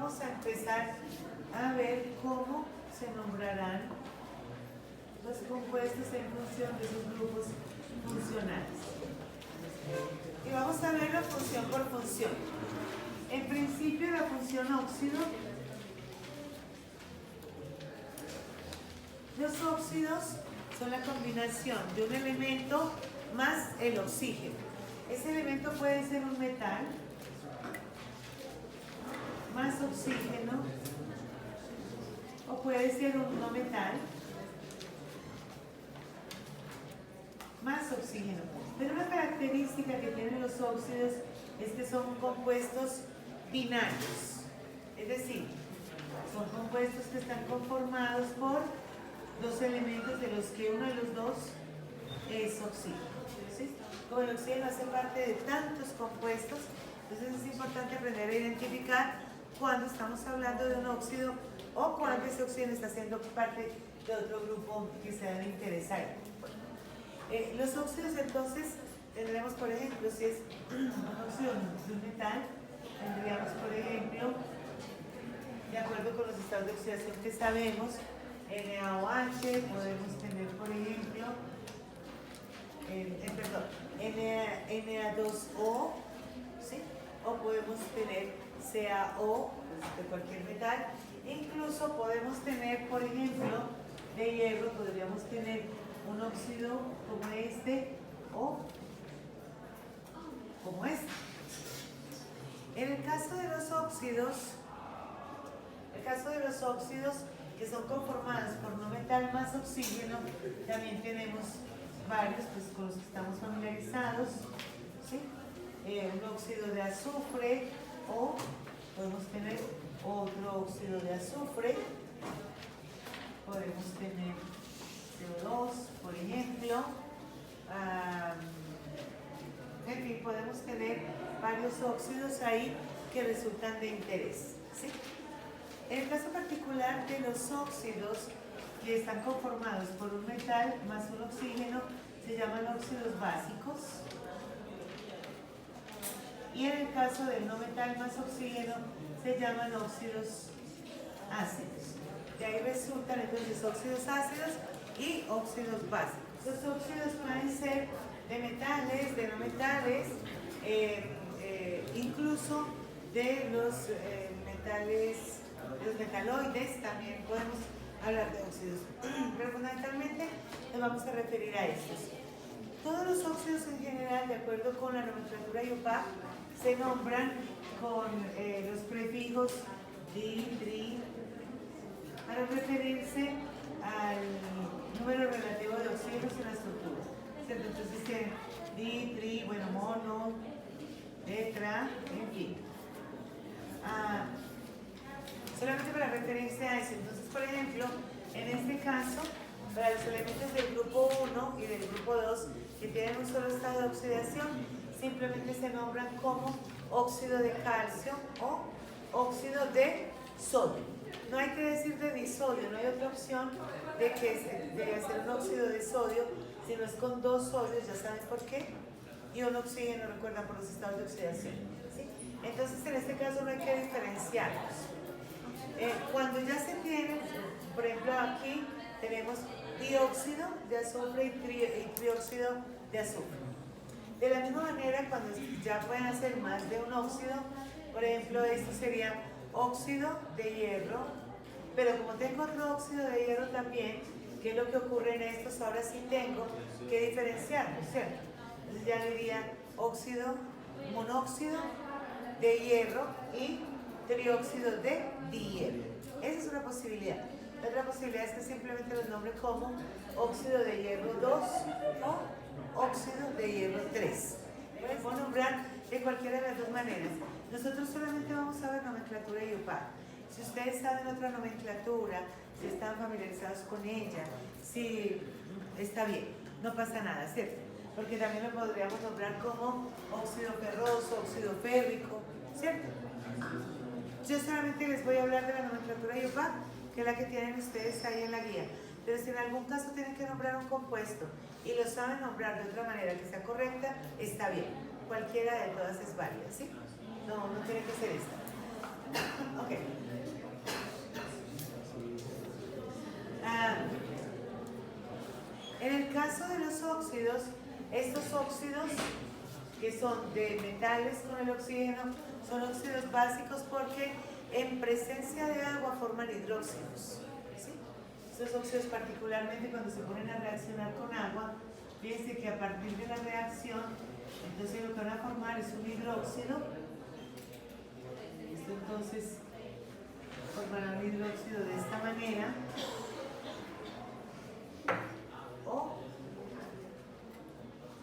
vamos a empezar a ver cómo se nombrarán los compuestos en función de sus grupos funcionales. Y vamos a verlo función por función. En principio, la función óxido. Los óxidos son la combinación de un elemento más el oxígeno. Ese elemento puede ser un metal más oxígeno o puede ser un no metal más oxígeno. Pero una característica que tienen los óxidos es que son compuestos binarios, es decir, son compuestos que están conformados por dos elementos de los que uno de los dos es oxígeno. ¿Sí? Como el oxígeno hace parte de tantos compuestos, entonces es importante aprender a identificar cuando estamos hablando de un óxido o cuando ese oxígeno está siendo parte de otro grupo que se debe interesar. Los óxidos entonces tendremos, por ejemplo, si es un óxido de un metal, tendríamos, por ejemplo, de acuerdo con los estados de oxidación que sabemos, NaOH, podemos tener, por ejemplo, Na2O, ¿sí? O podemos tener CaO, pues, de cualquier metal. Incluso podemos tener, por ejemplo, de hierro, podríamos tener un óxido como este o como este. En el caso de los óxidos, que son conformados por no metal más oxígeno, también tenemos varios, pues con los que estamos familiarizados, ¿sí? Un óxido de azufre o podemos tener otro óxido de azufre, podemos tener CO2, por ejemplo, en fin, podemos tener varios óxidos ahí que resultan de interés, ¿sí? En el caso particular de los óxidos que están conformados por un metal más un oxígeno, se llaman óxidos básicos. Y en el caso del no metal más oxígeno, se llaman óxidos ácidos. De ahí resultan entonces óxidos ácidos y óxidos básicos. Los óxidos pueden ser de metales, de no metales, incluso de los metales, los metaloides, también podemos hablar de óxidos, pero fundamentalmente nos vamos a referir a estos. Todos los óxidos en general, de acuerdo con la nomenclatura IUPAC, se nombran con los prefijos di, tri, para referirse al número relativo de oxígenos en la estructura. ¿Cierto? Entonces tienen di, tri, bueno, mono, tetra, en fin. Solamente para referirse a eso. Entonces, por ejemplo, en este caso, para los elementos del grupo 1 y del grupo 2 que tienen un solo estado de oxidación, simplemente se nombran como óxido de calcio o óxido de sodio. No hay que decir de disodio, no hay otra opción de que debe ser un óxido de sodio, si no es con dos sodios, ya saben por qué, y un oxígeno, recuerdan, por los estados de oxidación, ¿sí? Entonces, en este caso no hay que diferenciarlos. Cuando ya se tienen, por ejemplo, aquí tenemos dióxido de azufre y trióxido de azufre. De la misma manera, cuando ya pueden ser más de un óxido, por ejemplo, esto sería óxido de hierro, pero como tengo otro óxido de hierro también, ¿qué es lo que ocurre en estos? Ahora sí tengo que diferenciarlos, ¿cierto? Entonces ya diría monóxido de hierro y trióxido de dihierro. Esa es una posibilidad. La otra posibilidad es que simplemente los nombre como óxido de hierro 2 o óxido de hierro 3. Pueden nombrar de cualquiera de las dos maneras. Nosotros solamente vamos a ver nomenclatura IUPAC. Si ustedes saben otra nomenclatura, si están familiarizados con ella, si está bien, no pasa nada, ¿cierto? Porque también lo podríamos nombrar como óxido ferroso, óxido férrico, ¿cierto? Yo solamente les voy a hablar de la nomenclatura IUPAC, que es la que tienen ustedes ahí en la guía. Pero si en algún caso tienen que nombrar un compuesto y lo saben nombrar de otra manera que sea correcta, está bien. Cualquiera de todas es válida, ¿sí? No tiene que ser esta. Ok. caso de los óxidos, estos óxidos que son de metales con el oxígeno, son óxidos básicos porque en presencia de agua forman hidróxidos. ¿Sí? Estos óxidos particularmente cuando se ponen a reaccionar con agua, fíjense que a partir de la reacción, entonces lo que van a formar es un hidróxido. Esto entonces formará un hidróxido de esta manera o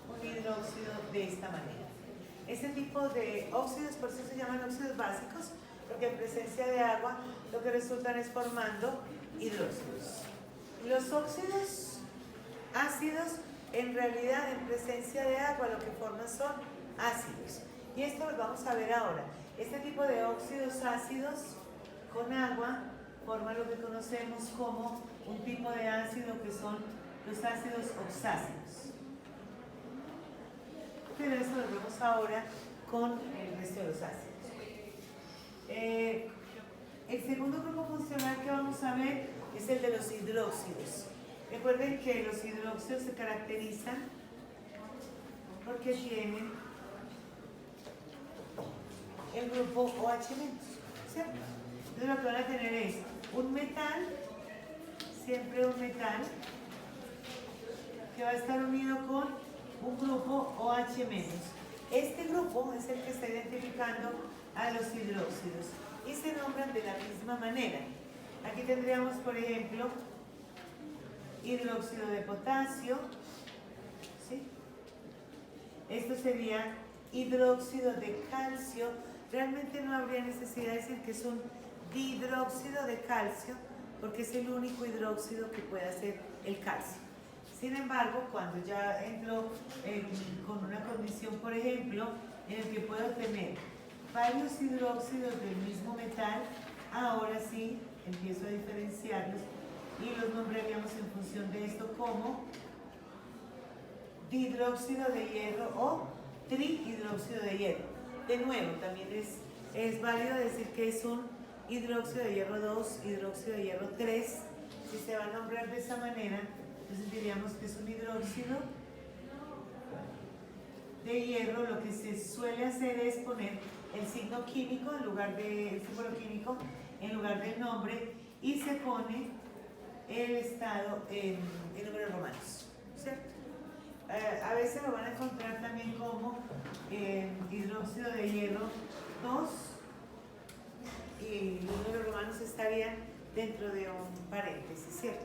un hidróxido de esta manera. Este tipo de óxidos, por eso se llaman óxidos básicos, porque en presencia de agua lo que resultan es formando hidróxidos. Los óxidos ácidos, en realidad en presencia de agua lo que forman son ácidos. Y esto lo vamos a ver ahora. Este tipo de óxidos ácidos con agua forman lo que conocemos como un tipo de ácido que son los ácidos oxáceos. Pero esto lo vemos ahora con el resto de los ácidos. El segundo grupo funcional que vamos a ver es el de los hidróxidos. Recuerden que los hidróxidos se caracterizan porque tienen el grupo OH-, ¿cierto? Entonces lo que van a tener es un metal, siempre un metal, que va a estar unido con un grupo OH-. Este grupo es el que está identificando a los hidróxidos y se nombran de la misma manera. Aquí tendríamos, por ejemplo, hidróxido de potasio, ¿sí? Esto sería hidróxido de calcio. Realmente no habría necesidad de decir que es un dihidróxido de calcio, porque es el único hidróxido que puede hacer el calcio. Sin embargo, cuando ya entro con una condición, por ejemplo, en el que puedo tener varios hidróxidos del mismo metal, ahora sí empiezo a diferenciarlos y los nombraríamos en función de esto como dihidróxido de hierro o trihidróxido de hierro. De nuevo, también es válido decir que es un hidróxido de hierro 2, hidróxido de hierro 3. Si se va a nombrar de esa manera, entonces diríamos que es un hidróxido de hierro. Lo que se suele hacer es poner el signo químico en lugar de, el símbolo químico en lugar del nombre, y se pone el estado en números romanos, ¿cierto? A veces lo van a encontrar también como hidróxido de hierro 2 y los números romanos estarían dentro de un paréntesis, ¿cierto?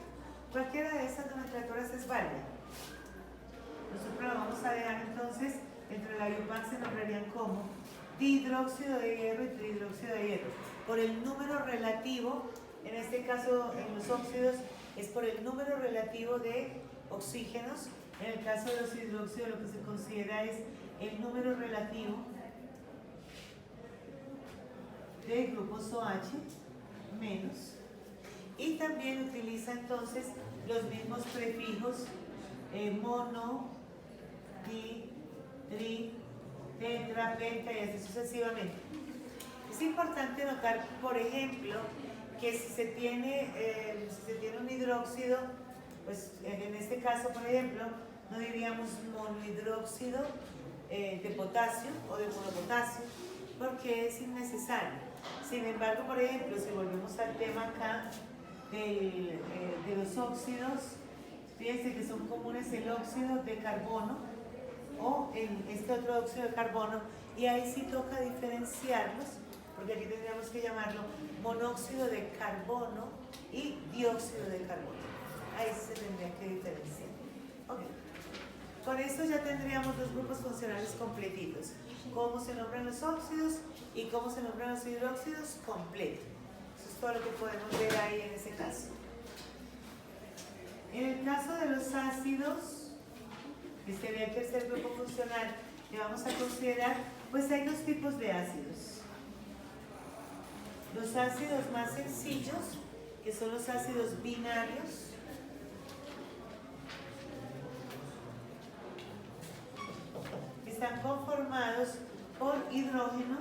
Cualquiera de esas nomenclaturas es válida. Nosotros lo vamos a dejar entonces, dentro de la IUPAC se nombrarían como dihidróxido de hierro y trihidróxido de hierro. Por el número relativo, en este caso en los óxidos, es por el número relativo de oxígenos. En el caso de los hidróxidos lo que se considera es el número relativo de grupos OH menos. Y también utiliza entonces los mismos prefijos mono, di, tri, tetra, penta y así sucesivamente. Es importante notar, por ejemplo, que si se tiene un hidróxido, pues en este caso, por ejemplo, no diríamos monohidróxido de potasio o de monopotasio, porque es innecesario. Sin embargo, por ejemplo, si volvemos al tema acá de los óxidos, fíjense que son comunes el óxido de carbono o este otro óxido de carbono, y ahí sí toca diferenciarlos, porque aquí tendríamos que llamarlo monóxido de carbono y dióxido de carbono. Ahí se tendría que diferenciar. Okay. Con esto ya tendríamos los grupos funcionales completitos. Cómo se nombran los óxidos y cómo se nombran los hidróxidos completo. Eso es todo lo que podemos ver ahí en ese caso. En el caso de los ácidos, que sería el tercer grupo funcional que vamos a considerar, pues hay dos tipos de ácidos. Los ácidos más sencillos, que son los ácidos binarios, están conformados por hidrógeno,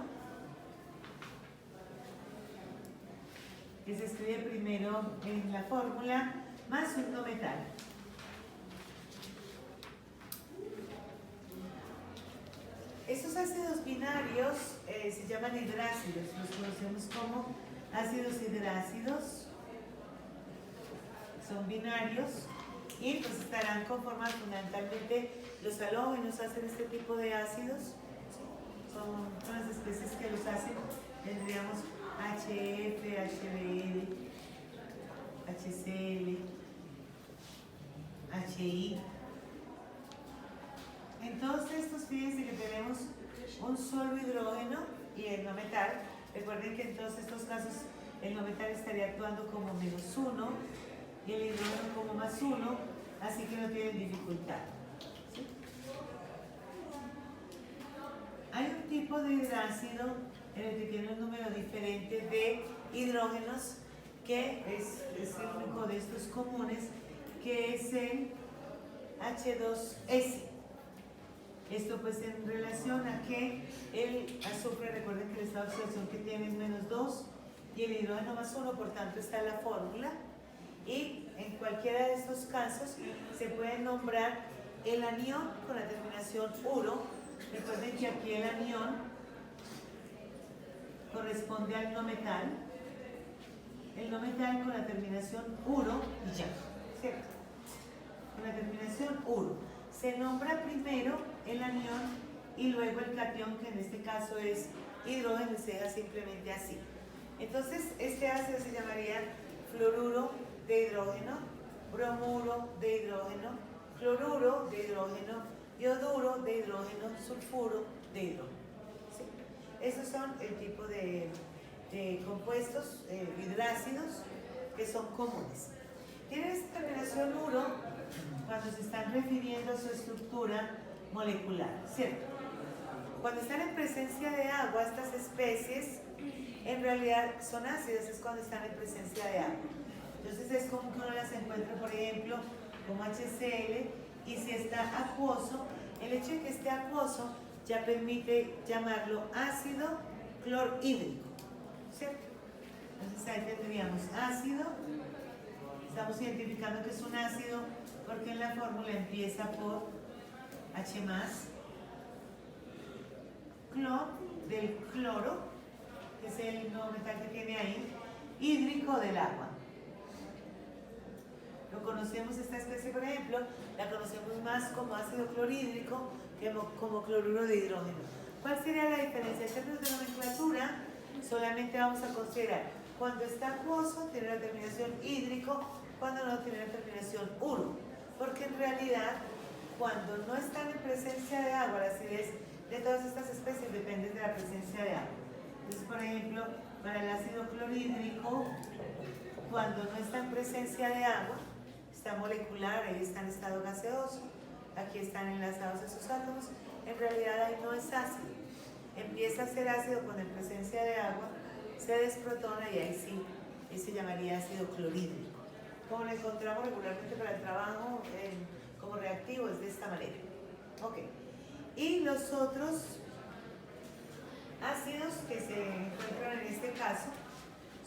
que se escribe primero en la fórmula, más un no metal. Estos ácidos binarios se llaman hidrácidos, los conocemos como ácidos hidrácidos, son binarios y pues estarán conformados fundamentalmente, los halógenos hacen este tipo de ácidos, son unas especies que los hacen, tendríamos HF, HBl, HCl, HI. En todos estos, fíjense que tenemos un solo hidrógeno y el no metal. Recuerden que en todos estos casos el no metal estaría actuando como -1 y el hidrógeno como +1, así que no tienen dificultad. ¿Sí? Hay un tipo de hidrácido en el que tiene un número diferente de hidrógenos, que es el único de estos comunes, que es el H2S. Esto pues en relación a que el azufre, recuerden que el estado de oxidación que tiene es -2 y el hidrógeno +1, por tanto está la fórmula. Y en cualquiera de estos casos se puede nombrar el anión con la terminación uro. Recuerden que aquí el anión corresponde al no metal. El no metal con la terminación uro y ya, ¿cierto? Con la terminación uro. Se nombra primero el anión y luego el catión, que en este caso es hidrógeno, y se deja simplemente así. Entonces, este ácido se llamaría fluoruro de hidrógeno, bromuro de hidrógeno, cloruro de hidrógeno, ioduro de hidrógeno, sulfuro de hidrógeno. ¿Sí? Esos son el tipo de compuestos hidrácidos que son comunes. Tienen esta terminación uro cuando se están refiriendo a su estructura molecular, ¿cierto? Cuando están en presencia de agua, estas especies en realidad son ácidas, es cuando están en presencia de agua. Entonces es como que uno las encuentra, por ejemplo, como HCl, y si está acuoso, el hecho de que esté acuoso ya permite llamarlo ácido clorhídrico, ¿cierto? Entonces ahí tendríamos ácido, estamos identificando que es un ácido porque en la fórmula empieza por H+, clor del cloro, que es el nuevo metal que tiene ahí, hídrico del agua. Lo conocemos, esta especie, por ejemplo, la conocemos más como ácido clorhídrico que como cloruro de hidrógeno. ¿Cuál sería la diferencia? En términos de nomenclatura, solamente vamos a considerar cuando está acuoso tiene la terminación hídrico, cuando no tiene la terminación uro, porque en realidad cuando no están en presencia de agua, la acidez de todas estas especies depende de la presencia de agua. Entonces, por ejemplo, para el ácido clorhídrico, cuando no está en presencia de agua, está molecular, ahí está en estado gaseoso, aquí están enlazados esos átomos, en realidad ahí no es ácido. Empieza a ser ácido cuando en presencia de agua se desprotona y ahí sí, se llamaría ácido clorhídrico. Como lo encontramos regularmente para el trabajo como reactivo, es de esta manera. Ok. Y los otros ácidos que se encuentran en este caso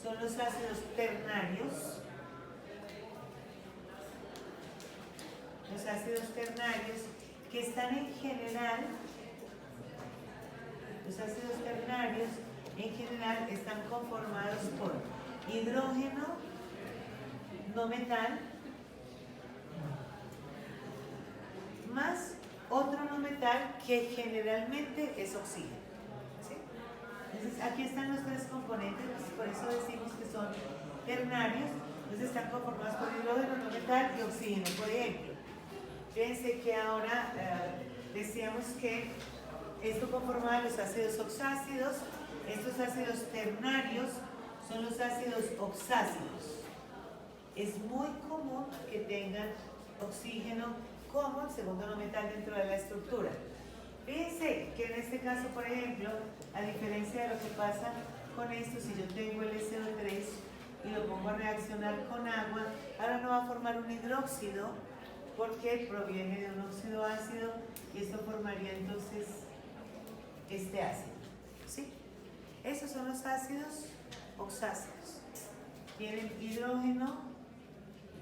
son los ácidos ternarios. Los ácidos ternarios que están en general, los ácidos ternarios en general están conformados por hidrógeno, no metal, más otro no metal que generalmente es oxígeno. ¿Sí? Entonces aquí están los tres componentes, por eso decimos que son ternarios. Entonces están conformados por hidrógeno, no metal y oxígeno. Por ejemplo, fíjense que ahora decíamos que esto conformaba los ácidos oxácidos. Estos ácidos ternarios son los ácidos oxácidos. Es muy común que tengan oxígeno como el segundo no metal dentro de la estructura. Fíjense que en este caso, por ejemplo, a diferencia de lo que pasa con esto, si yo tengo el SO3 y lo pongo a reaccionar con agua, ahora no va a formar un hidróxido porque proviene de un óxido ácido y esto formaría entonces este ácido. ¿Sí? Esos son los ácidos oxácidos. Tienen hidrógeno,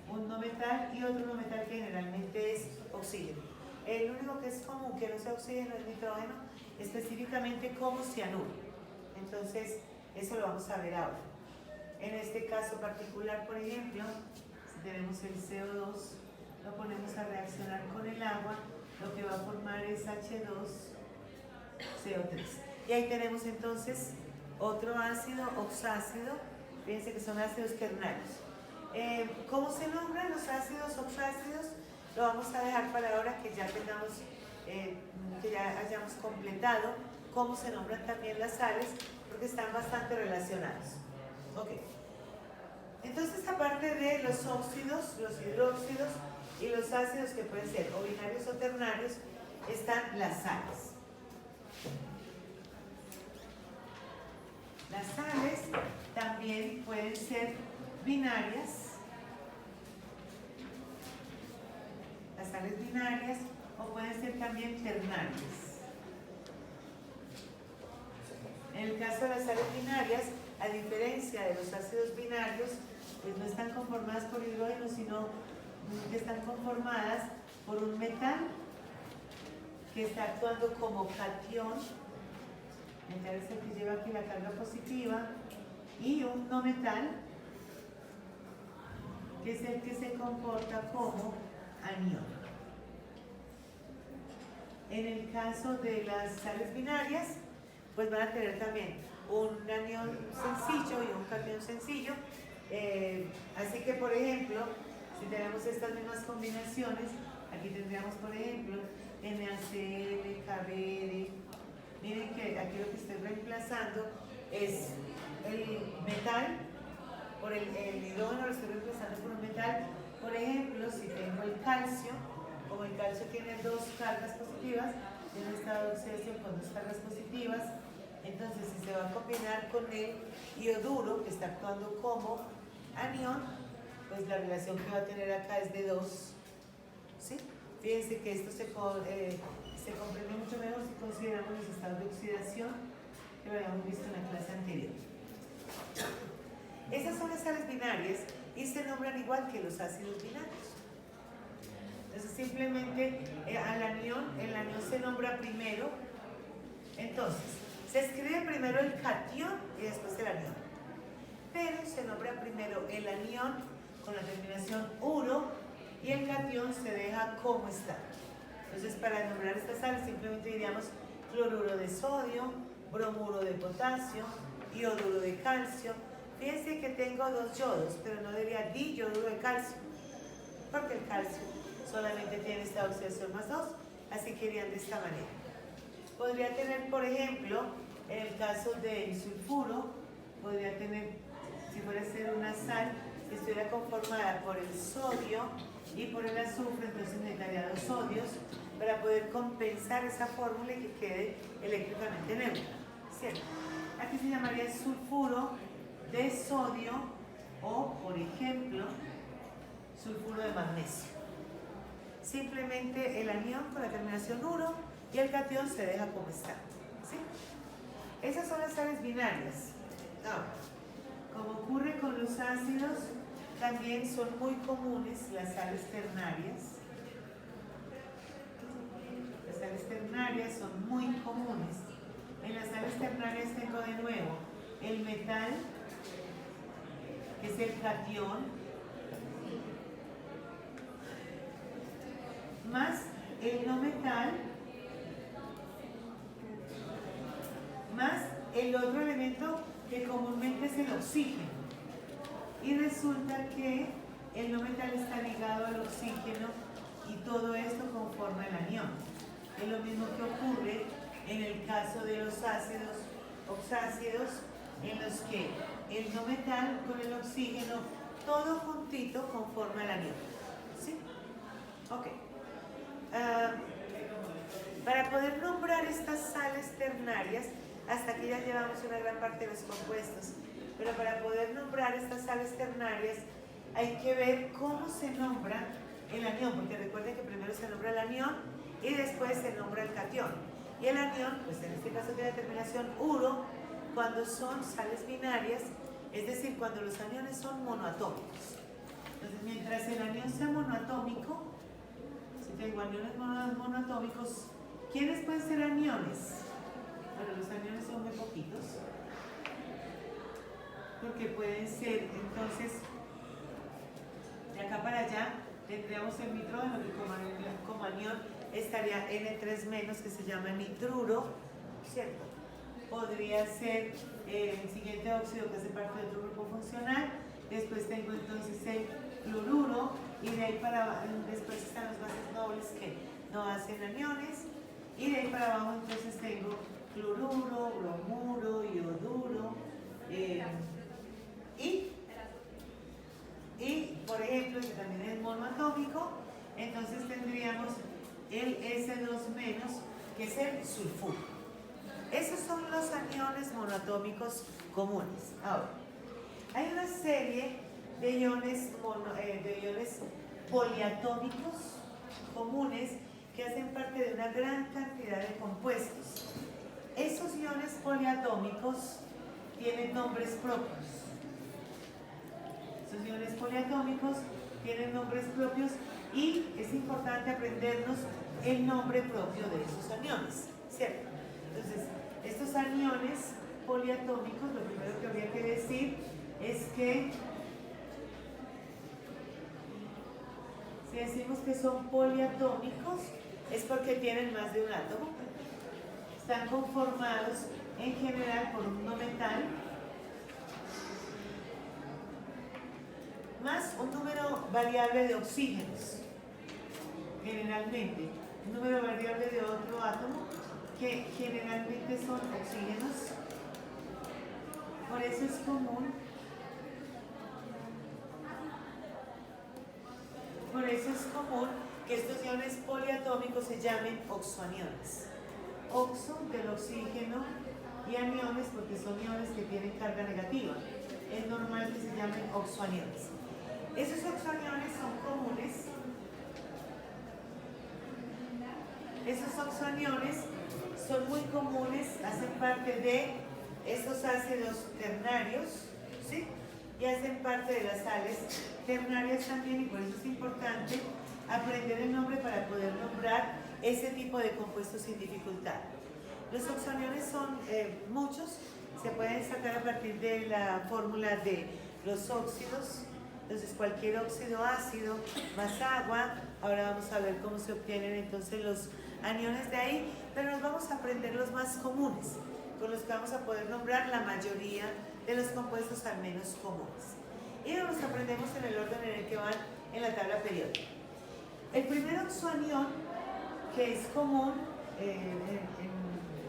un no metal y otro no metal que generalmente es oxígeno. El único que es común que no sea oxígeno es nitrógeno específicamente como cianuro. Entonces, eso lo vamos a ver ahora. En este caso particular, por ejemplo, si tenemos el CO2, lo ponemos a reaccionar con el agua, lo que va a formar es H2CO3. Y ahí tenemos entonces otro ácido oxácido. Fíjense que son ácidos ternarios. ¿Cómo se nombran los ácidos oxácidos? Lo vamos a dejar para ahora que ya tengamos, que ya hayamos completado cómo se nombran también las sales, porque están bastante relacionados. Ok. Entonces, aparte de los óxidos, los hidróxidos y los ácidos que pueden ser o binarios o ternarios, están las sales. Las sales también pueden ser binarias, las sales binarias, o pueden ser también ternarias. En el caso de las sales binarias, a diferencia de los ácidos binarios, pues no están conformadas por hidrógeno, sino que están conformadas por un metal que está actuando como catión. Metal es el que lleva aquí la carga positiva, y un no metal, que es el que se comporta como anión. En el caso de las sales binarias, pues van a tener también un anión sencillo y un catión sencillo. Así que, por ejemplo, si tenemos estas mismas combinaciones, aquí tendríamos, por ejemplo, NaCl, KBr. Miren que aquí lo que estoy reemplazando es el metal por el hidrógeno, lo estoy reemplazando por un metal. Por ejemplo, si tengo el calcio, como el calcio tiene dos cargas positivas, tiene un estado de oxidación con dos cargas positivas, entonces si se va a combinar con el ioduro, que está actuando como anión, pues la relación que va a tener acá es de 2. ¿Sí? Fíjense que esto se comprende mucho mejor si consideramos los estados de oxidación que lo habíamos visto en la clase anterior. Esas son las sales binarias y se nombran igual que los ácidos binarios. Entonces simplemente al anión, el anión se nombra primero. Entonces, se escribe primero el catión y después el anión. Pero se nombra primero el anión con la terminación uro y el catión se deja como está. Entonces, para nombrar estas sales simplemente diríamos cloruro de sodio, bromuro de potasio, ioduro de calcio. Fíjense que tengo 2 yodos, pero no diría diyoduro de calcio, porque el calcio solamente tiene esta oxidación más 2, así que irían de esta manera. Podría tener, por ejemplo, en el caso del sulfuro, podría tener, si fuera a ser una sal que estuviera conformada por el sodio y por el azufre, entonces necesitaría 2 sodios para poder compensar esa fórmula y que quede eléctricamente neutra, ¿cierto? Aquí se llamaría sulfuro de sodio o, por ejemplo, sulfuro de magnesio. Simplemente el anión con la terminación uro y el catión se deja como está, ¿sí? Esas son las sales binarias. Ahora, como ocurre con los ácidos, también son muy comunes las sales ternarias. Las sales ternarias son muy comunes. En las sales ternarias tengo de nuevo el metal, que es el catión, más el no metal, más el otro elemento que comúnmente es el oxígeno. Y resulta que el no metal está ligado al oxígeno y todo esto conforma el anión. Es lo mismo que ocurre en el caso de los ácidos oxácidos, en los que el no metal con el oxígeno, todo juntito conforma el anión. ¿Sí? Ok. Para poder nombrar estas sales ternarias, hasta aquí ya llevamos una gran parte de los compuestos, pero para poder nombrar estas sales ternarias hay que ver cómo se nombra el anión, porque recuerden que primero se nombra el anión y después se nombra el catión. Y el anión, pues en este caso tiene terminación uro cuando son sales binarias, es decir, cuando los aniones son monoatómicos. Entonces, mientras el anión sea monoatómico, si tengo aniones monoatómicos, ¿quiénes pueden ser aniones? Bueno, los aniones son muy poquitos, porque pueden ser, entonces, de acá para allá, tendríamos el nitrógeno que como anión estaría N3-, que se llama nitruro, ¿cierto? Podría ser el siguiente óxido que hace parte de otro grupo funcional. Después tengo entonces el fluoruro, y de ahí para después están las bases nobles que no hacen aniones, y de ahí para abajo entonces tengo cloruro, bromuro, ioduro, y por ejemplo, que también es monoatómico, entonces tendríamos el S2-, que es el sulfuro. Esos son los aniones monoatómicos comunes. Ahora, hay una serie de iones poliatómicos comunes que hacen parte de una gran cantidad de compuestos. Esos iones poliatómicos tienen nombres propios. Esos iones poliatómicos tienen nombres propios y es importante aprendernos el nombre propio de esos aniones, ¿cierto? Entonces, estos aniones poliatómicos, lo primero que habría que decir es que si decimos que son poliatómicos es porque tienen más de un átomo. Están conformados en general por un mismo metal más un número variable de oxígenos, generalmente un número variable de otro átomo que generalmente son oxígenos. Por eso es común que estos iones poliatómicos se llamen oxoaniones. Oxo del oxígeno y aniones porque son iones que tienen carga negativa. Es normal que se llamen oxoaniones. Esos oxoaniones son comunes. Esos oxoaniones son muy comunes, hacen parte de estos ácidos ternarios, ¿sí? Y hacen parte de las sales ternarias también, y por eso es importante aprender el nombre para poder nombrar ese tipo de compuestos sin dificultad. Los oxoaniones son muchos, se pueden sacar a partir de la fórmula de los óxidos. Entonces cualquier óxido ácido más agua. Ahora vamos a ver cómo se obtienen entonces los aniones de ahí, pero nos vamos a aprender los más comunes, con los que vamos a poder nombrar la mayoría de los compuestos al menos comunes. Y los aprendemos en el orden en el que van en la tabla periódica. El primer oxoanión que es común,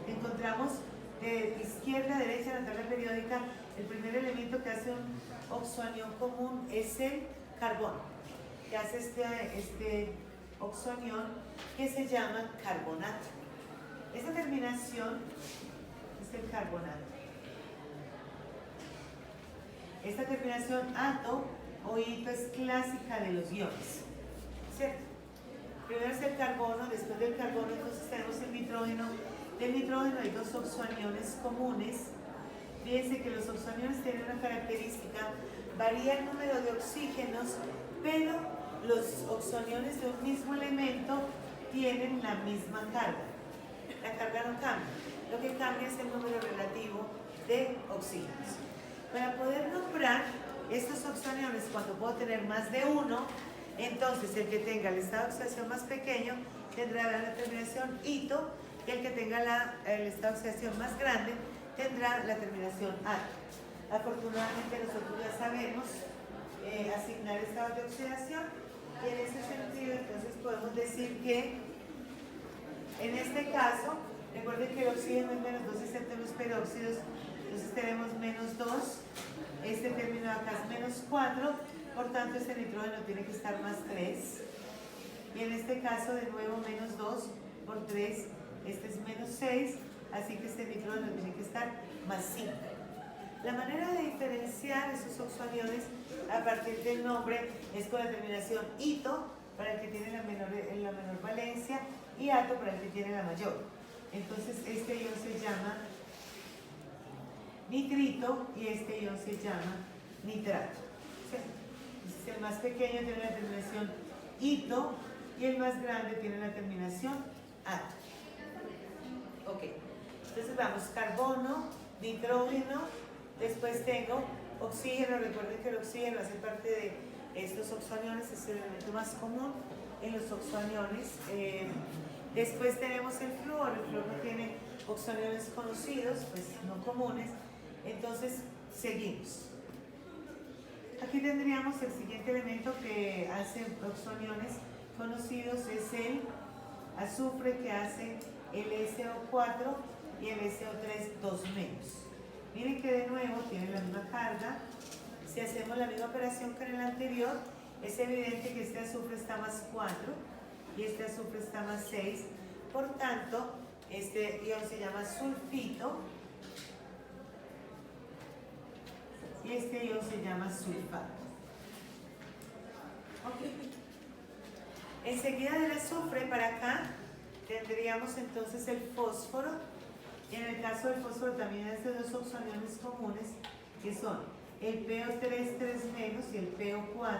encontramos de izquierda a derecha en la tabla periódica, el primer elemento que hace un oxoanión común es el carbono, que hace este oxoanión que se llama carbonato. Esta terminación es el carbonato. Esta terminación ato o ito es clásica de los iones, ¿cierto? Primero es el carbono, después del carbono entonces tenemos el nitrógeno. Del nitrógeno hay dos oxoaniones comunes. Fíjense que los oxoaniones tienen una característica, varía el número de oxígenos, pero los oxoaniones de un mismo elemento tienen la misma carga. La carga no cambia, lo que cambia es el número relativo de oxígenos. Para poder nombrar estos oxoaniones, cuando puedo tener más de uno, entonces el que tenga el estado de oxidación más pequeño tendrá la terminación ito, y el que tenga el estado de oxidación más grande tendrá la terminación ato. Afortunadamente nosotros ya sabemos asignar estados de oxidación, y en ese sentido entonces podemos decir que en este caso, recuerden que el oxígeno es menos 2 excepto los peróxidos, entonces tenemos menos 2, este término acá es menos 4, por tanto este nitrógeno tiene que estar más 3, y en este caso de nuevo menos 2 por 3, este es menos 6, así que este nitrógeno tiene que estar más 5. La manera de diferenciar esos oxoaniones a partir del nombre es con la terminación ito para el que tiene la menor valencia y ato para el que tiene la mayor. Entonces este ion se llama nitrito y este ion se llama nitrato. Entonces el más pequeño tiene la terminación ito y el más grande tiene la terminación ato. Ok. Entonces vamos, carbono, nitrógeno, después tengo oxígeno. Recuerden que el oxígeno hace parte de estos oxoaniones, es el elemento más común en los oxoaniones. Después tenemos el flúor no tiene oxoaniones conocidos, pues no comunes. Entonces seguimos. Aquí tendríamos el siguiente elemento que hace oxoaniones conocidos, es el azufre, que hace el SO4 y el SO3 2 menos. Miren que de nuevo tiene la misma carga. Si hacemos la misma operación que en el anterior, es evidente que este azufre está más 4 y este azufre está más 6. Por tanto, este ion se llama sulfito y este ion se llama sulfato. Okay. Enseguida del azufre para acá tendríamos entonces el fósforo, y en el caso del fósforo también hay estos dos oxoaniones comunes que son el PO3 3 menos y el PO4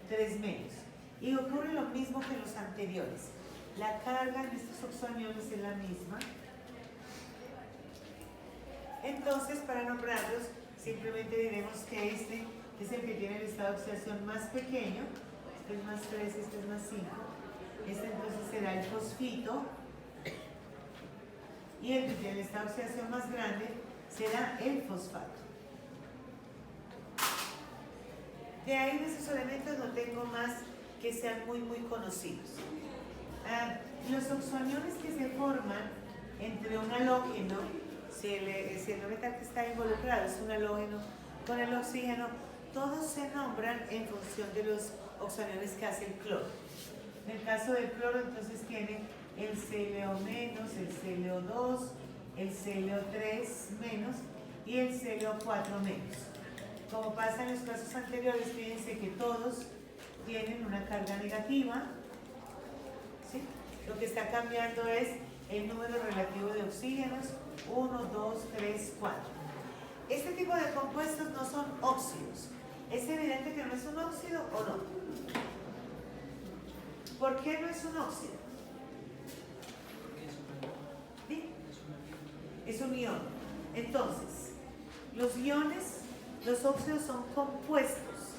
3 menos, y ocurre lo mismo que en los anteriores. La carga de estos oxoaniones es la misma. Entonces, para nombrarlos, simplemente diremos que este es el que tiene el estado de oxidación más pequeño. Este es más 3, este es más 5. Este entonces será el fosfito. Y el que tiene el estado de oxidación más grande será el fosfato. De ahí de esos elementos no tengo más que sean muy conocidos. Los oxoaniones que se forman entre un halógeno, si el metal que está involucrado es un halógeno con el oxígeno, todos se nombran en función de los oxoaniones que hace el cloro. En el caso del cloro, entonces tiene el ClO menos, el ClO2, el ClO3 menos y el ClO4 menos. Como pasa en los casos anteriores, fíjense que todos tienen una carga negativa, ¿sí? Lo que está cambiando es el número relativo de oxígenos, 1, 2, 3, 4. Este tipo de compuestos no son óxidos. ¿Es evidente que no es un óxido o no? ¿Por qué no es un óxido? ¿Sí? Es un ion. Entonces, los iones, los óxidos son compuestos.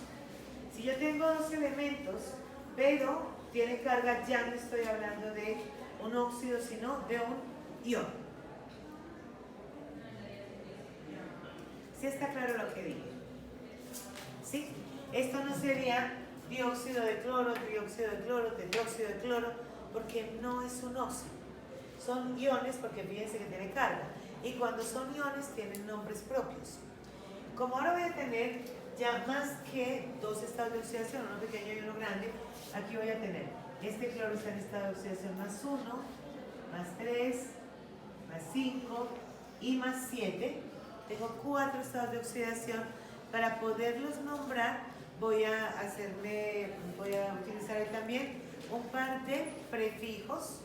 Si yo tengo dos elementos, pero tiene carga, ya no estoy hablando de un óxido, sino de un ion. ¿Sí está claro lo que digo? ¿Sí? Esto no sería dióxido de cloro, trióxido de cloro, tetróxido de cloro, porque no es un óxido. Son iones porque fíjense que tiene carga. Y cuando son iones tienen nombres propios. Como ahora voy a tener ya más que dos estados de oxidación, uno pequeño y uno grande, aquí voy a tener este cloro está en estado de oxidación más 1, más 3, más 5 y más 7. Tengo 4 estados de oxidación. Para poderlos nombrar voy a utilizar también un par de prefijos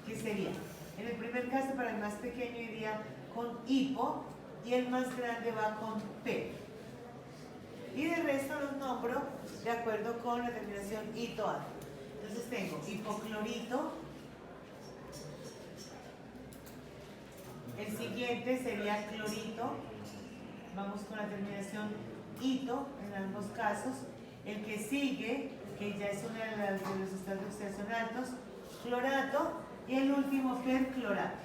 que serían, en el primer caso para el más pequeño iría con hipo y el más grande va con P. Y de resto los nombro de acuerdo con la terminación ito-a. Entonces tengo hipoclorito. El siguiente sería clorito. Vamos con la terminación ito en ambos casos. El que sigue, que ya es uno de los estados de oxidación altos, clorato. Y el último, perclorato.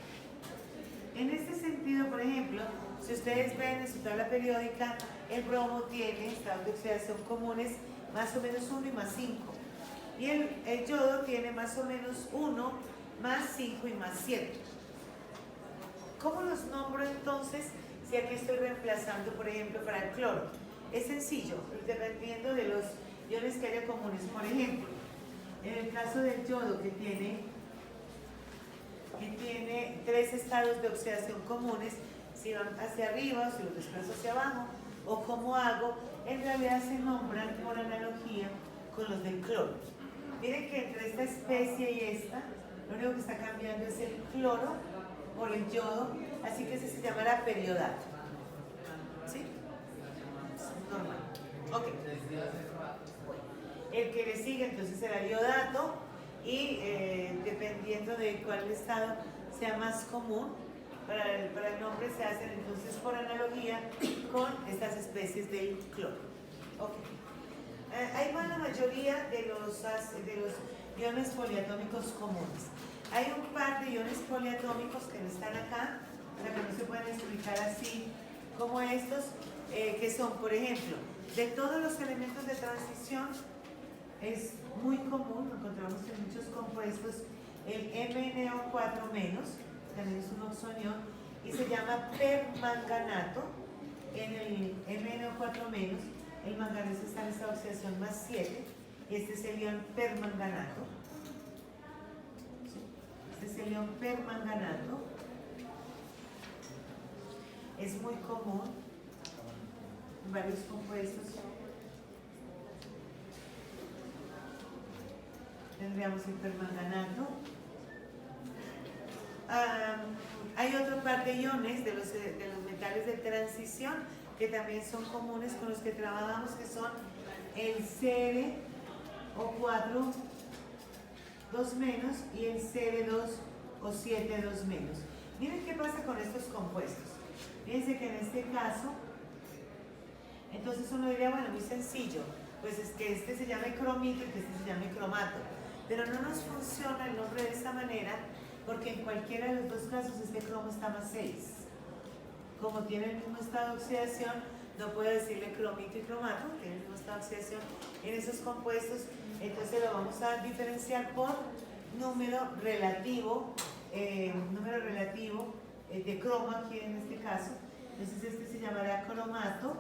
En este sentido, por ejemplo, si ustedes ven en su tabla periódica, el bromo tiene estados de oxidación comunes más o menos 1 y más 5. Y el yodo tiene más o menos 1, más 5 y más 7. ¿Cómo los nombro entonces si aquí estoy reemplazando, por ejemplo, para el cloro? Es sencillo, dependiendo de los iones que haya comunes. Por ejemplo, en el caso del yodo que tiene 3 estados de oxidación comunes, si van hacia arriba o si los desplazo hacia abajo, o como hago, en realidad se nombran por analogía con los del cloro. Miren que entre esta especie y esta, lo único que está cambiando es el cloro por el yodo, así que ese se llamará periodato. ¿Sí? Normal. Ok. El que le sigue entonces será iodato y dependiendo de cuál estado sea más común. Para el nombre se hacen entonces por analogía con estas especies del cloro. Okay. Ahí van la mayoría de los iones poliatómicos comunes. Hay un par de iones poliatómicos que no están acá, para que no se puedan explicar así como estos, que son, por ejemplo, de todos los elementos de transición, es muy común, lo encontramos en muchos compuestos, el MnO4-, también es un oxoanión, y se llama permanganato. En el MnO4-, el manganeso está en esta oxidación +7, y este es el ion permanganato. Este es el ion permanganato. Es muy común en varios compuestos. Tendríamos el permanganato. Hay otro par de iones de los metales de transición que también son comunes con los que trabajamos, que son el CrO4 2- y el Cr2O7 2-. Miren qué pasa con estos compuestos. Fíjense que en este caso, entonces uno diría, bueno, muy sencillo, pues es que este se llame cromito y que este se llame cromato. Pero no nos funciona el nombre de esta manera, porque en cualquiera de los dos casos este cromo está +6. Como tiene el mismo estado de oxidación, no puedo decirle cromito y cromato, tiene el mismo estado de oxidación en esos compuestos, entonces lo vamos a diferenciar por número relativo de cromo aquí en este caso. Entonces este se llamará cromato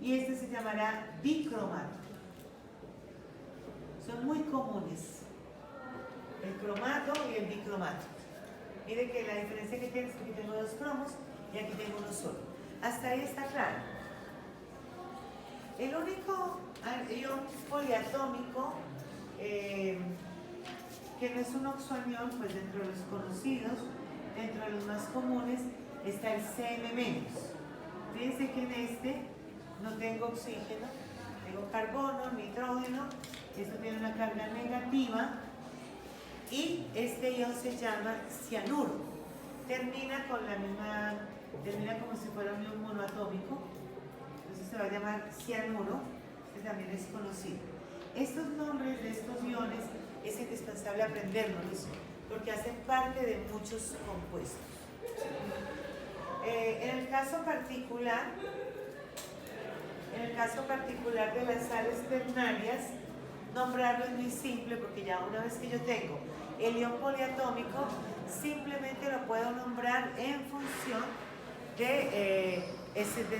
y este se llamará bicromato. Son muy comunes, el cromato y el bicromato. Miren que la diferencia que tiene es que aquí tengo 2 cromos y aquí tengo uno solo. Hasta ahí está claro. El único ion poliatómico que no es un oxoanión, pues dentro de los conocidos, dentro de los más comunes, está el Cn-. Fíjense que en este no tengo oxígeno, tengo carbono, nitrógeno, esto tiene una carga negativa, y este ion se llama cianuro. Termina como si fuera un ion monoatómico, entonces se va a llamar cianuro, este también es conocido. Estos nombres de estos iones es indispensable aprenderlos porque hacen parte de muchos compuestos. En el caso particular de las sales ternarias, nombrarlo es muy simple porque ya una vez que yo tengo el ion poliatómico, simplemente lo puedo nombrar en función de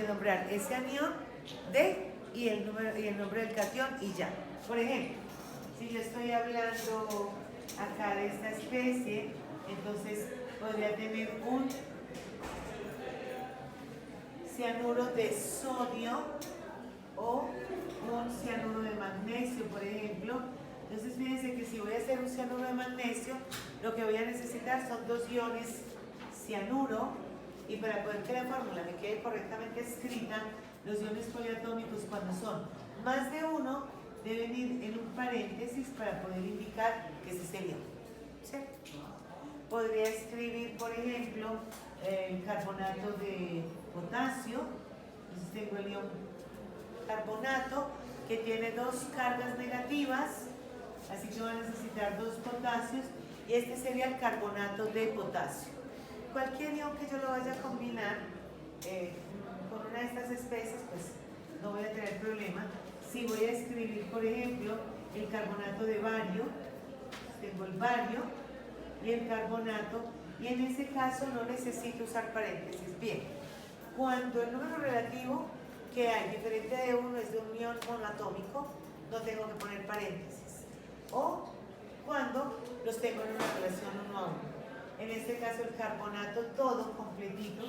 nombrar ese anión y el nombre del catión y ya. Por ejemplo, si yo estoy hablando acá de esta especie, entonces podría tener un cianuro de sodio o un cianuro de magnesio, por ejemplo. Entonces fíjense que si voy a hacer un cianuro de magnesio, lo que voy a necesitar son 2 iones cianuro, y para poder que la fórmula me quede correctamente escrita, los iones poliatómicos, cuando son más de uno, deben ir en un paréntesis para poder indicar que ese es el ion. ¿Sí? Podría escribir, por ejemplo, el carbonato de potasio. Entonces tengo el ion carbonato que tiene 2 cargas negativas, así que voy a necesitar 2 potasios, y este sería el carbonato de potasio. Cualquier ion que yo lo vaya a combinar con una de estas especies, pues no voy a tener problema. Si voy a escribir, por ejemplo, el carbonato de bario, tengo el bario y el carbonato, y en ese caso no necesito usar paréntesis. Bien, cuando el número relativo que hay diferente de uno es de un ion monoatómico, no tengo que poner paréntesis. O cuando los tengo en una relación 1 a 1. En este caso el carbonato todo completito,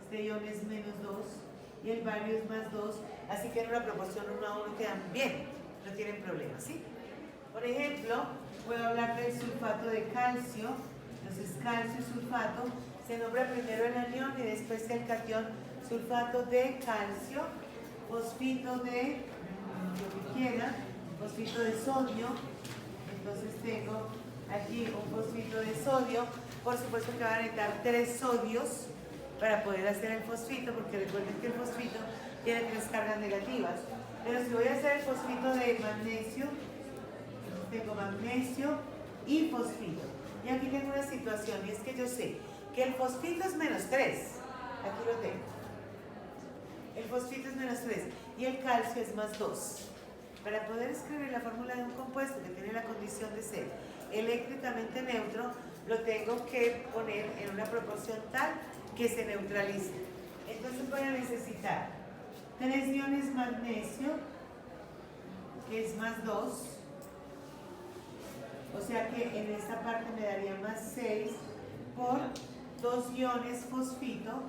este ion es -2 y el bario es +2, así que en una proporción 1 a 1 quedan bien, no tienen problema, ¿sí? Por ejemplo, puedo hablar del sulfato de calcio. Entonces calcio y sulfato, se nombra primero el anión y después el catión. Sulfato de calcio, fosfito de lo que quiera, fosfito de sodio. Entonces tengo aquí un fosfito de sodio. Por supuesto que van a necesitar 3 sodios para poder hacer el fosfito, porque recuerden que el fosfito tiene 3 cargas negativas. Pero si voy a hacer el fosfito de magnesio, tengo magnesio y fosfito. Y aquí tengo una situación, y es que yo sé que el fosfito es -3. Aquí lo tengo. El fosfito es -3 y el calcio es +2. Para poder escribir la fórmula de un compuesto que tiene la condición de ser eléctricamente neutro, lo tengo que poner en una proporción tal que se neutralice. Entonces voy a necesitar 3 iones magnesio, que es +2, o sea que en esta parte me daría +6 por 2 iones fosfito,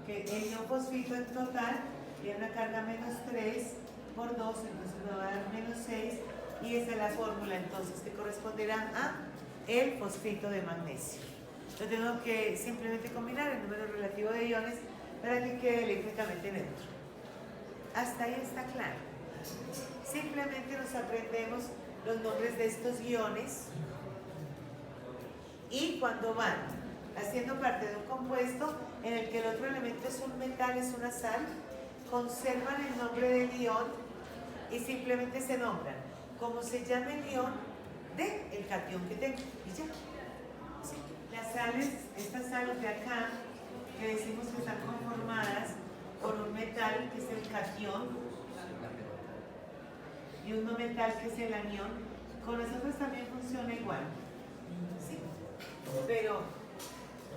que el ion fosfito en total tiene una carga -3 por 2, entonces me va a dar -6, y esa es la fórmula entonces que corresponderá a el fosfito de magnesio. Yo tengo que simplemente combinar el número relativo de iones para que quede eléctricamente neutro. Hasta ahí está claro. Simplemente nos aprendemos los nombres de estos iones, y cuando van haciendo parte de un compuesto en el que el otro elemento es un metal, es una sal, conservan el nombre del ion y simplemente se nombran como se llama el ion del catión que tengo, y ya. ¿Sí? Las sales, estas sales de acá, que decimos que están conformadas por un metal que es el catión y un no metal que es el anión, con nosotros también funciona igual. ¿Sí? Pero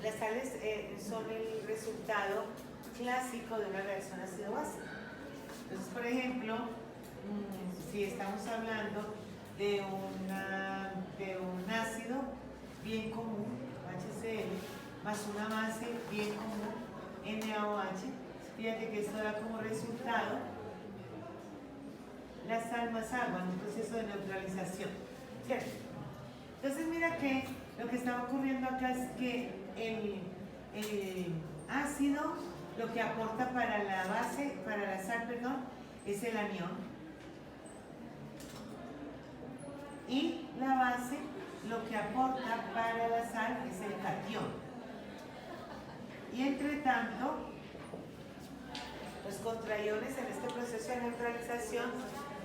las sales son el resultado clásico de una reacción ácido-base. Entonces, por ejemplo, si estamos hablando de un ácido bien común, HCl, más una base bien común, NaOH, fíjate que esto da como resultado la sal más agua en un proceso de neutralización, ¿cierto? Entonces mira que lo que está ocurriendo acá es que el ácido lo que aporta para la base, para la sal, perdón, es el anión, y la base lo que aporta para la sal es el catión. Y entre tanto, los contraiones en este proceso de neutralización,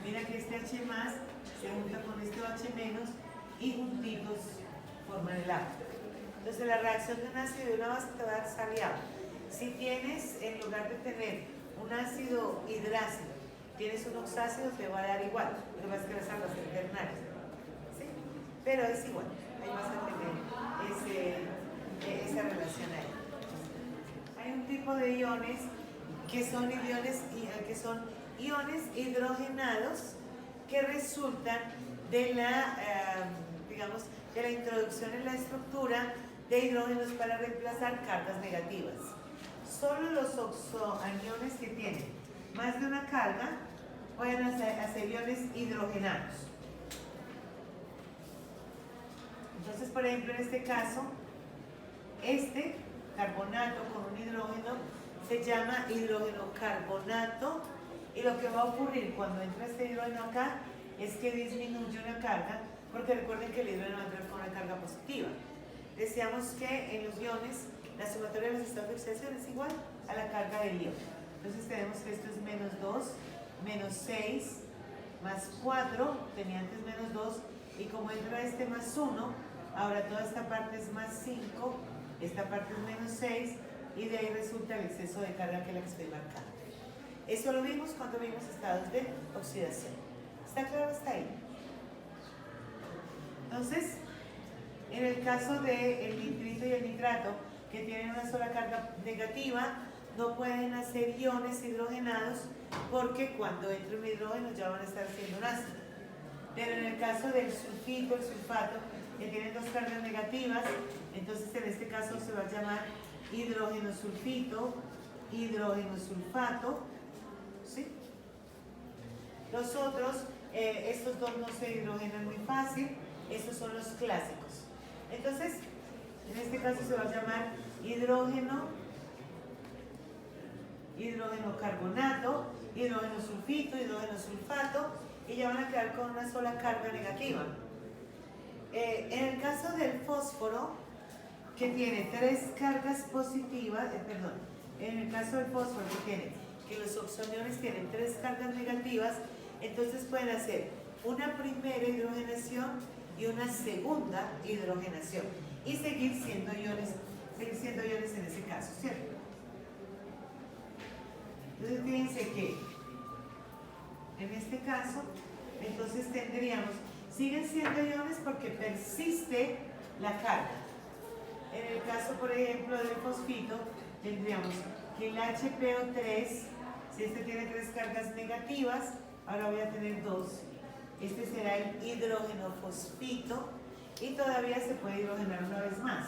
mira que este H+ se junta con este OH- y juntitos forman el agua. Entonces la reacción de un ácido y una base te va a dar sal y agua. Si tienes, en lugar de tener un ácido hidrácido, tienes un oxácido, te va a dar igual. Lo que pasa es que las aguas son ternarias. ¿Sí? Pero es igual. Ahí vas a tener esa relación ahí. Hay un tipo de iones que son iones hidrogenados que resultan de de la introducción en la estructura de hidrógenos para reemplazar cargas negativas. Solo los oxoaniones que tienen más de una carga pueden hacer iones hidrogenados. Entonces, por ejemplo, en este caso, este carbonato con un hidrógeno se llama hidrógeno carbonato, y lo que va a ocurrir cuando entra este hidrógeno acá es que disminuye una carga, porque recuerden que el hidrógeno va a entrar con una carga positiva. Decíamos que en los iones la sumatoria de los estados de oxidación es igual a la carga del ion. Entonces tenemos que esto es -2, -6, +4, tenía antes -2, y como entra este +1, ahora toda esta parte es +5, esta parte es -6, y de ahí resulta el exceso de carga, que es la que estoy marcando. Eso lo vimos cuando vimos estados de oxidación. ¿Está claro hasta ahí? Entonces, en el caso del nitrito y el nitrato, que tienen una sola carga negativa, no pueden hacer iones hidrogenados, porque cuando entre un hidrógeno ya van a estar haciendo un ácido. Pero en el caso del sulfito, el sulfato, que tienen 2 cargas negativas, entonces en este caso se va a llamar hidrógeno sulfito, hidrógeno sulfato, ¿sí? Los otros, estos dos no se hidrogenan muy fácil, estos son los clásicos. Entonces, en este caso se va a llamar hidrógeno carbonato, hidrógeno sulfito, hidrógeno sulfato, y ya van a quedar con una sola carga negativa. En el caso del fósforo, que tiene 3 cargas positivas, en el caso del fósforo que los oxoniones tienen 3 cargas negativas, entonces pueden hacer una primera hidrogenación y una segunda hidrogenación y seguir siendo iones en ese caso, ¿cierto? Entonces fíjense que en este caso, entonces tendríamos, siguen siendo iones porque persiste la carga. En el caso, por ejemplo, del fosfito, tendríamos que el HPO3, si este tiene 3 cargas negativas, ahora voy a tener 2. Este será el hidrógeno fosfito y todavía se puede hidrogenar una vez más.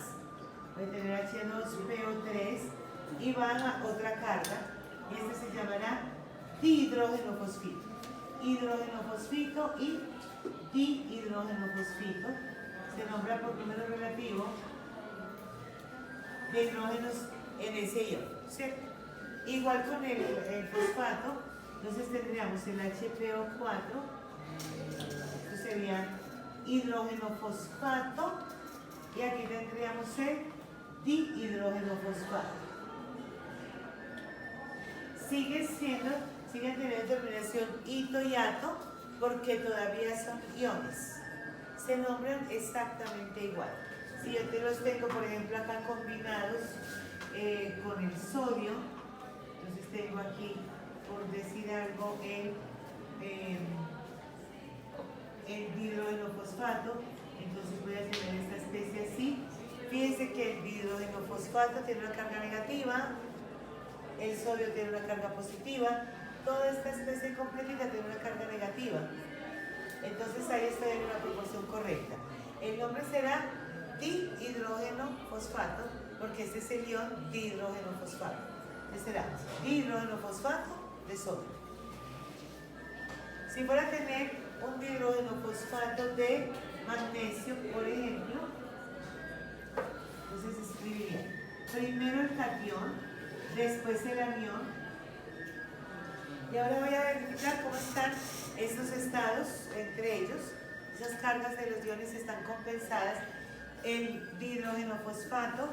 Voy a tener H2PO3 y va a otra carga y este se llamará dihidrógeno fosfito. Hidrógeno fosfito y dihidrógeno fosfito se nombra por número relativo de hidrógenos en ese ion, ¿cierto? Igual con el fosfato, entonces tendríamos el HPO4, esto sería hidrógeno fosfato, y aquí tendríamos el dihidrógeno fosfato. Siguen teniendo terminación ito y ato porque todavía son iones. Se nombran exactamente igual. Si yo te los tengo, por ejemplo, acá combinados con el sodio, entonces tengo aquí, por decir algo, el dihidrógeno fosfato, entonces voy a tener esta especie así. Fíjense que el dihidrógeno fosfato tiene una carga negativa, el sodio tiene una carga positiva, toda esta especie completita tiene una carga negativa. Entonces ahí estoy en una proporción correcta. El nombre será dihidrógeno fosfato, porque este es el ion dihidrógeno fosfato. Este será dihidrógeno fosfato de sodio. Si fuera a tener un dihidrógeno fosfato de magnesio, por ejemplo, entonces escribiría primero el catión, después el anión, y ahora voy a verificar cómo están estos estados entre ellos. Esas cargas de los iones están compensadas. El dihidrógeno fosfato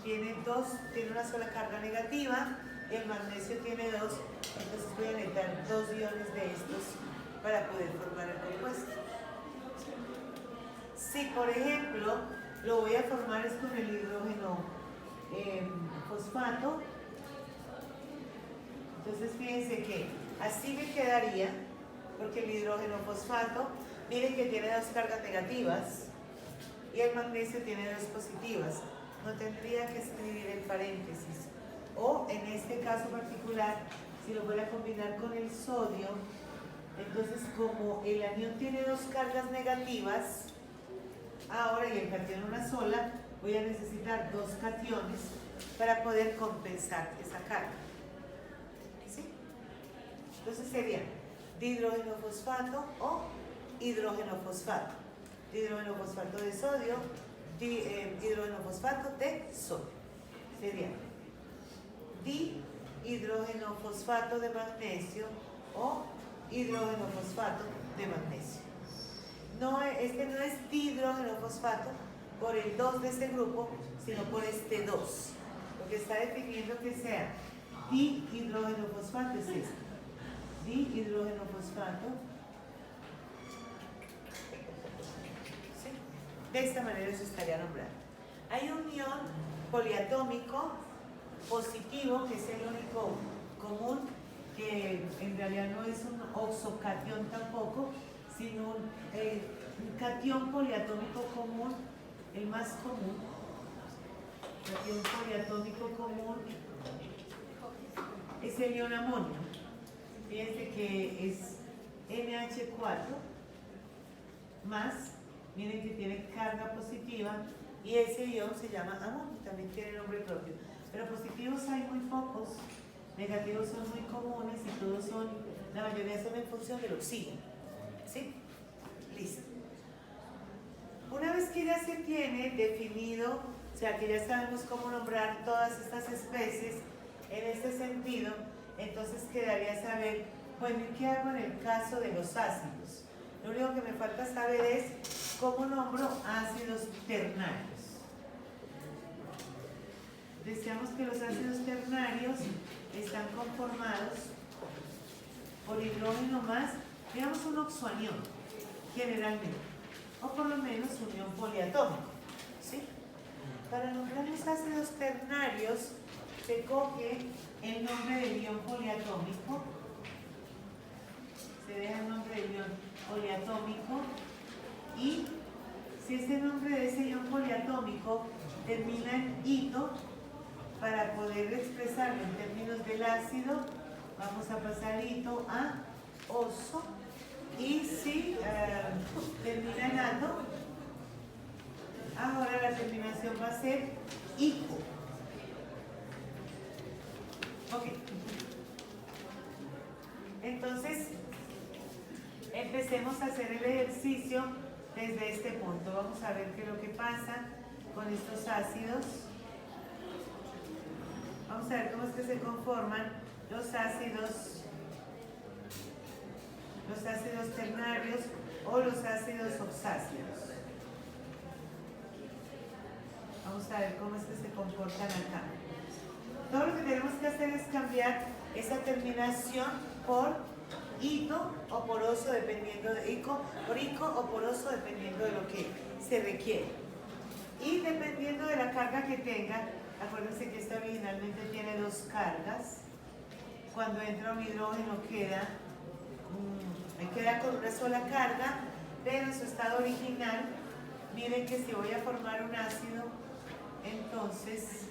tiene una sola carga negativa, el magnesio tiene 2, entonces voy a necesitar 2 iones de estos para poder formar el compuesto. Si por ejemplo lo voy a formar es con el hidrógeno fosfato, entonces fíjense que así me quedaría, porque el hidrógeno fosfato, miren que tiene 2 cargas negativas y el magnesio tiene 2 positivas. No tendría que escribir el paréntesis. O en este caso particular, si lo voy a combinar con el sodio, entonces como el anión tiene 2 cargas negativas, ahora y el catión una sola, voy a necesitar 2 cationes para poder compensar esa carga. ¿Sí? Entonces sería dihidrógeno fosfato o hidrógeno fosfato. Dihidrógeno fosfato de sodio, hidrógeno fosfato de sodio. Sería dihidrógeno fosfato de magnesio o hidrógeno fosfato de magnesio. No, este no es dihidrógeno fosfato por el 2 de este grupo, sino por este 2. Lo que está definiendo que sea dihidrógeno fosfato es este. Dihidrógeno fosfato. ¿Sí? De esta manera se estaría nombrando. Hay un ion poliatómico positivo, que es el único común, que en realidad no es un oxocatión tampoco, sino un catión poliatómico común, el más común. Catión poliatómico común es el ion amonio. Fíjense que es NH4 más, miren que tiene carga positiva y ese ion se llama amonio, también tiene nombre propio. Pero positivos hay muy pocos, negativos son muy comunes y todos son, la mayoría son en función del oxígeno. ¿Sí? Listo. Una vez que ya se tiene definido, o sea que ya sabemos cómo nombrar todas estas especies en este sentido, entonces quedaría saber, bueno, ¿qué hago en el caso de los ácidos? Lo único que me falta saber es ¿Cómo nombro ácidos ternarios? Decíamos que los ácidos ternarios están conformados por hidrógeno más, digamos, un oxoanión, generalmente, o por lo menos unión poliatómico, ¿sí? Para nombrar los ácidos ternarios se coge el nombre del ion poliatómico, se deja el nombre del ion poliatómico, y si ese nombre de ese ion poliatómico termina en ito, para poder expresarlo en términos del ácido, vamos a pasar ito a oso, y si termina en ato, ahora la terminación va a ser ico. Ok. Entonces, empecemos a hacer el ejercicio desde este punto. Vamos a ver qué es lo que pasa con estos ácidos. Vamos a ver cómo es que se conforman los ácidos ternarios o los ácidos oxáceos. Vamos a ver cómo es que se comportan acá. Todo lo que tenemos que hacer es cambiar esa terminación por ito o poroso, dependiendo de ico, por ico o poroso, dependiendo de lo que se requiere. Y dependiendo de la carga que tenga, acuérdense que esta originalmente tiene dos cargas. Cuando entra un hidrógeno queda con una sola carga, pero en su estado original, miren que si voy a formar un ácido, entonces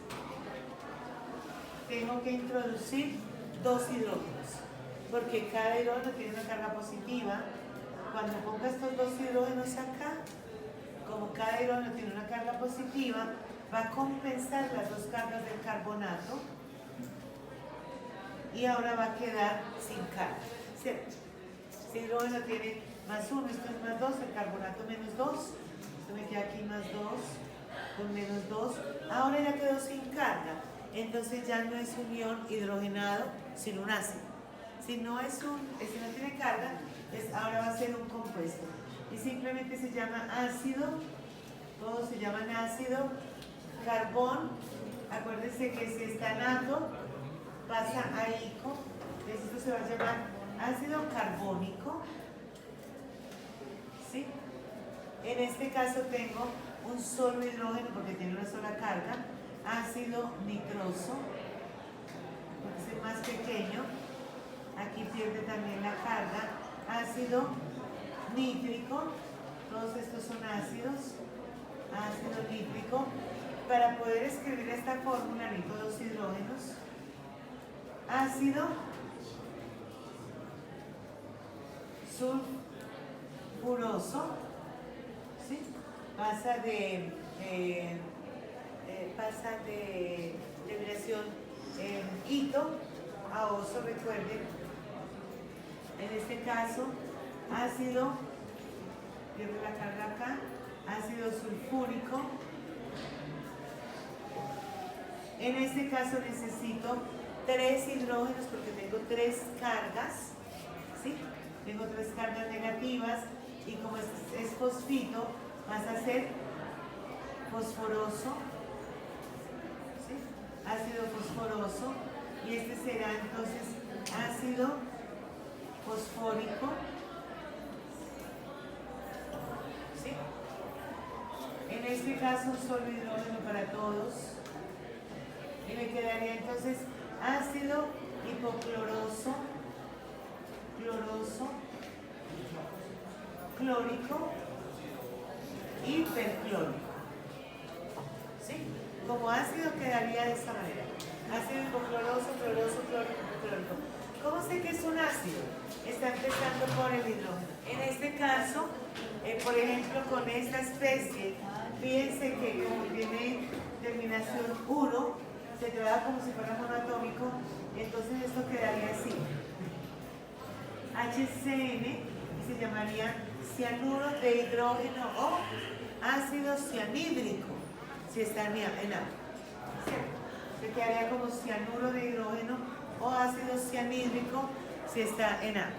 tengo que introducir dos hidrógenos, porque cada hidrógeno tiene una carga positiva. Cuando ponga estos dos hidrógenos acá, como cada hidrógeno tiene una carga positiva, va a compensar las dos cargas del carbonato y ahora va a quedar sin carga, ¿cierto? Este hidrógeno tiene más 1, esto es más 2, el carbonato menos 2, esto me queda aquí más 2, con menos 2, ahora ya quedó sin carga, entonces ya no es un ion hidrogenado, sino un ácido. Si no tiene carga, ahora va a ser un compuesto y simplemente se llama ácido, todos se llaman ácido, carbón, acuérdense que si está en ato, pasa a ico, entonces esto se va a llamar ácido carbónico, ¿sí? En este caso tengo un solo hidrógeno porque tiene una sola carga, ácido nitroso, porque es más pequeño, aquí pierde también la carga, ácido nítrico, todos estos son ácidos, ácido nítrico. Para poder escribir esta fórmula necesito dos hidrógenos, ácido sulfuroso, ¿sí? Pasa de terminación ito a oso, recuerden. En este caso, ácido, pierdo la carga acá, ácido sulfúrico. En este caso necesito 3 hidrógenos porque tengo 3 cargas, ¿sí? Tengo 3 cargas negativas y como es fosfito, vas a ser fosforoso, ¿sí? Ácido fosforoso, y este será entonces ácido fosfórico, ¿sí? En este caso un solo hidrógeno para todos y me quedaría entonces ácido hipocloroso, cloroso, clórico y perclórico, ¿sí? Como ácido quedaría de esta manera: ácido hipocloroso, cloroso, clórico, perclórico. ¿Cómo sé que es un ácido? Está empezando por el hidrógeno. En este caso, por ejemplo, con esta especie, fíjense que como tiene terminación 1, se trabaja como si fuera monoatómico, entonces esto quedaría así: HCN, y se llamaría cianuro de hidrógeno o ácido cianhídrico, si está en agua. Se quedaría como cianuro de hidrógeno o ácido cianhídrico si está en agua.